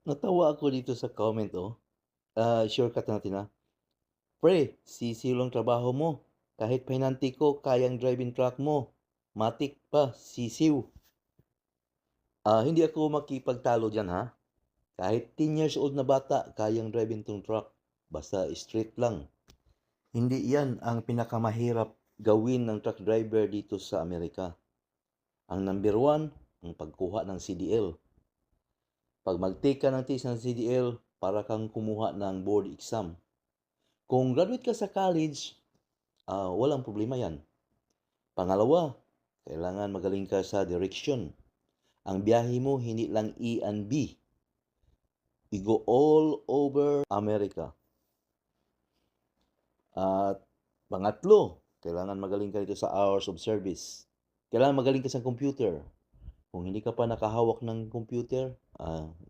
Natawa ako dito sa comment, oh. Shortcut natin, "Pre, sisiw lang trabaho mo. Kahit pahinanti ko kayang driving truck mo. Matic pa, sisiw." Hindi ako makipagtalo diyan, ha. Kahit 10 years old na bata kayang driving 'tong truck, basta straight lang. Hindi 'yan ang pinakamahirap gawin ng truck driver dito sa Amerika. Ang number one, ang pagkuha ng CDL. 'Pag mag-take ka ng test ng CDL, para kang kumuha ng board exam. Kung graduate ka sa college, walang problema 'yan. Pangalawa, kailangan magaling ka sa direksyon. Ang biyahe mo hindi lang E and B. You go all over America. At pangatlo, kailangan magaling ka dito sa hours of service. Kailangan magaling ka sa computer. Kung hindi ka pa nakahawak ng computer,